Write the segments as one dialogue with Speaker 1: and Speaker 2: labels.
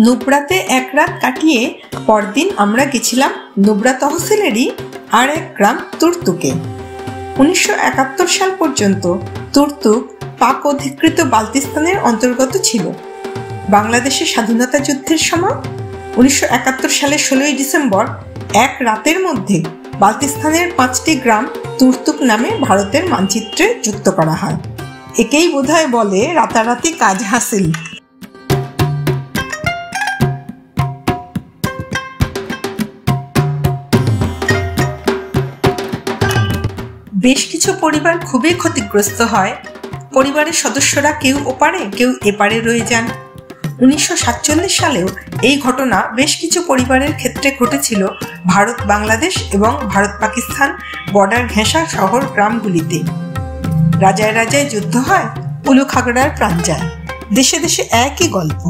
Speaker 1: নুব্রাতে এক রাত কাটিয়ে পরদিন আমরা গেছিলাম নুব্রা তহসিলেরই আর এক গ্রাম তুর্তুকে। 1971 সাল পর্যন্ত তুর্তুক পাক অধিকৃত বালতিস্তানের অন্তর্গত ছিল। বাংলাদেশের স্বাধীনতা যুদ্ধের সময় 1971 সালের 16ই ডিসেম্বর এক রাতের মধ্যে বালতিস্তানের 5টি গ্রাম তুর্তুক নামে ভারতের মানচিত্রে যুক্ত করা হয়। একেই বোধহয় বলে রাতারাতি কাজ হাসিল। বেশ কিছু পরিবার খুবই ক্ষতিগ্রস্ত হয়। পরিবারের সদস্যরা কেউ ওপারে কেউ এপারে রয়ে যান। 1947 সালেও এই ঘটনা বেশ কিছু পরিবারের ক্ষেত্রে ঘটেছিল ভারত বাংলাদেশ এবং ভারত পাকিস্তান বর্ডার ঘেঁষা শহর গ্রামগুলিতে। রাজায় রাজায় যুদ্ধ হয়, উলু খাগড়ার প্রাণ যায়। দেশে দেশে একই গল্প।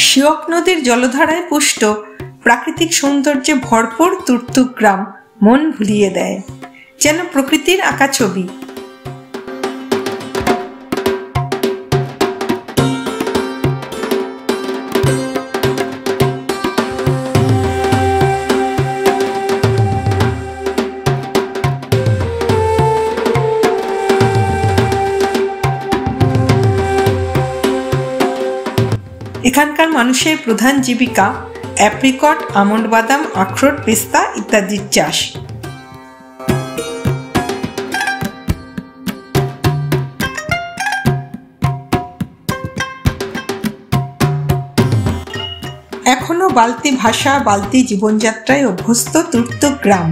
Speaker 1: শিওক নদীর জলধারায় পুষ্ট প্রাকৃতিক সৌন্দর্যে ভরপুর তুর্তুক গ্রাম মন ভুলিয়ে দেয়, যেন প্রকৃতির আঁকা ছবি। এখানকার মানুষের প্রধান জীবিকা অ্যাপ্রিকট, আমন্ড বাদাম, আখরোট, পেস্তা ইত্যাদির চাষ। এখনো বালতি ভাষা, বালতি জীবনযাত্রায় অভ্যস্ত তুর্তুক গ্রাম।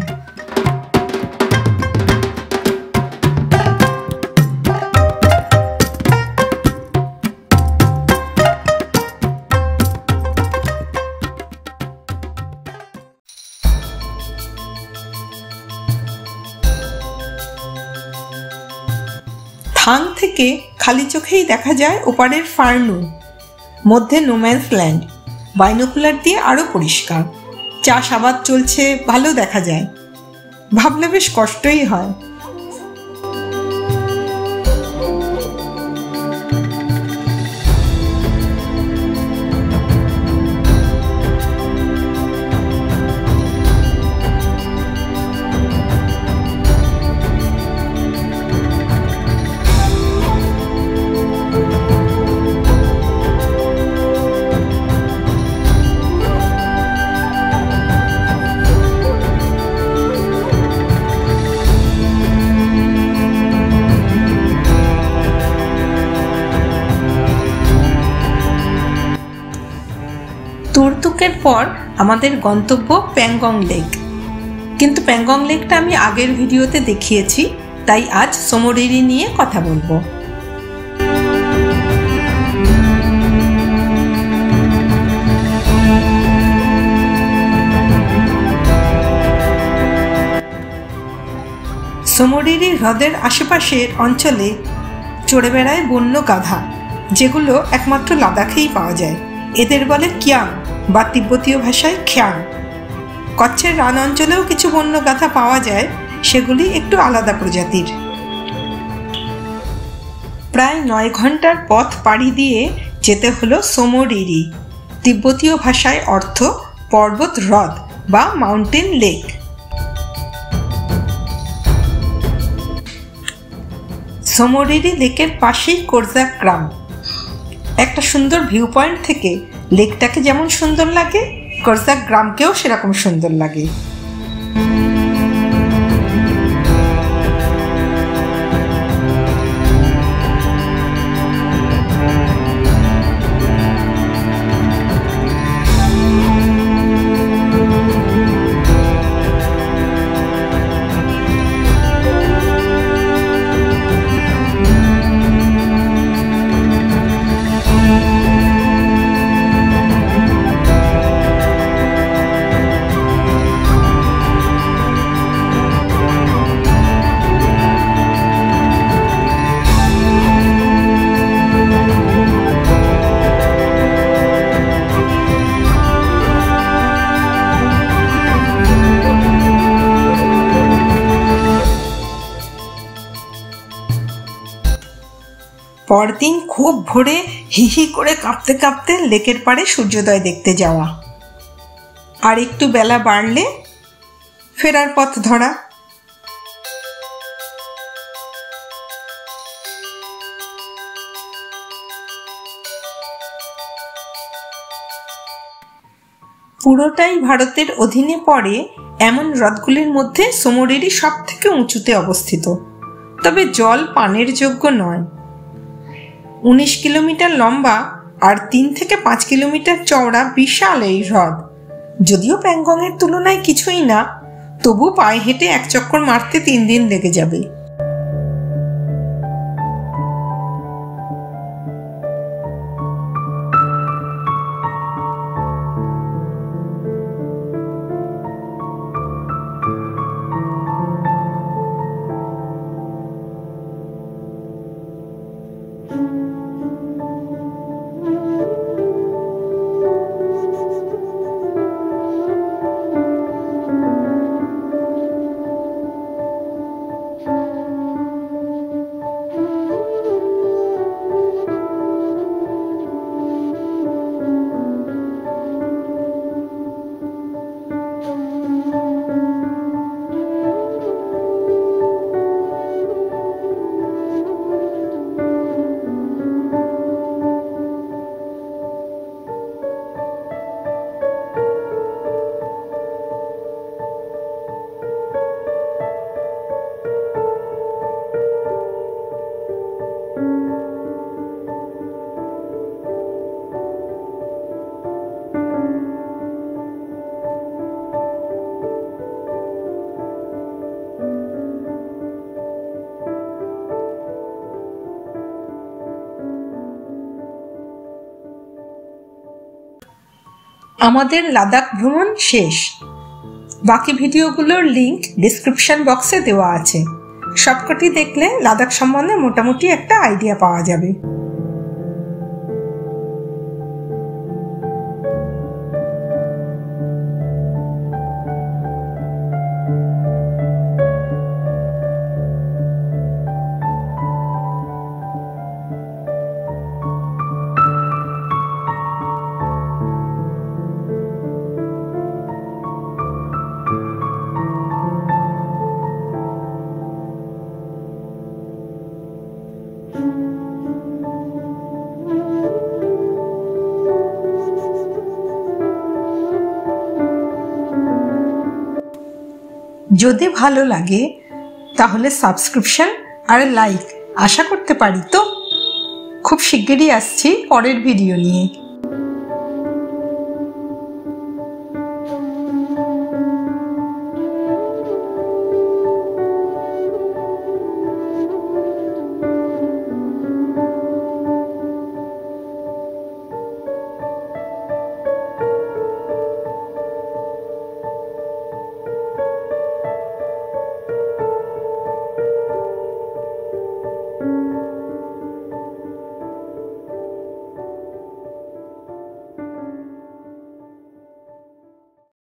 Speaker 1: থাং থেকে খালি চোখেই দেখা যায় ওপারের ফার্নু, মধ্যে নোম্যান্স ল্যান্ড। বাইনোকুলার দিয়ে আরো পরিষ্কার। চাষাবাদ চলছে, ভালো দেখা যায়। ভাবলে বেশ কষ্টই হয়। তুর্তুকের পর আমাদের গন্তব্য প্যাংগং লেক। কিন্তু প্যাংগং লেকটা আমি আগের ভিডিওতে দেখিয়েছি, তাই আজ সোমোরিরি নিয়ে কথা বলবো। সোমোরিরি হ্রদের আশেপাশের অঞ্চলে চড়ে বেড়ায় বন্য গাধা, যেগুলো একমাত্র লাদাখেই পাওয়া যায়। এদের বলে কিয়াং বা তিব্বতীয় ভাষায় খ্যাং। কচ্ছের রান অঞ্চলেও কিছু বন্য গাধা পাওয়া যায়, সেগুলি একটু আলাদা প্রজাতির। প্রায় 9 ঘন্টার পথ পাড়ি দিয়ে যেতে হলো সোমোরিরি। তিব্বতীয় ভাষায় অর্থ পর্বত হ্রদ বা মাউন্টেন লেক। সোমোরিরি লেকের পাশেই কোরজাক গ্রাম। একটা সুন্দর ভিউ পয়েন্ট থেকে লেকটাকে যেমন সুন্দর লাগে, কোরজাক গ্রামকেও সেরকম সুন্দর লাগে। পরদিন খুব ভোরে হিহি করে কাঁপতে কাঁপতে লেকের পাড়ে সূর্যোদয় দেখতে যাওয়া, আর একটু বেলা বাড়লে ফেরার পথ ধরা। পুরোটাই ভারতের অধীনে পড়ে এমন হ্রদগুলির মধ্যে সোমোরিরি সব থেকে উঁচুতে অবস্থিত, তবে জল পানের যোগ্য নয়। 19 কিলোমিটার লম্বা আর 3 থেকে 5 কিলোমিটার চওড়া বিশাল এই হ্রদ। যদিও প্যাংগংয়ের তুলনায় কিছুই না, তবু পায়ে হেঁটে এক চক্কর মারতে 3 দিন লেগে যাবে। আমাদের লাদাখ ভ্রমণ শেষ। বাকি ভিডিওগুলোর লিংক ডিসক্রিপশন বক্সে দেওয়া আছে। সবকটি দেখলে লাদাখ সম্বন্ধে মোটামুটি একটা আইডিয়া পাওয়া যাবে। যদি ভালো লাগে তাহলে সাবস্ক্রিপশন আর লাইক আশা করতে পারি তো। খুব শিগগিরই আসছি পরের ভিডিও নিয়ে।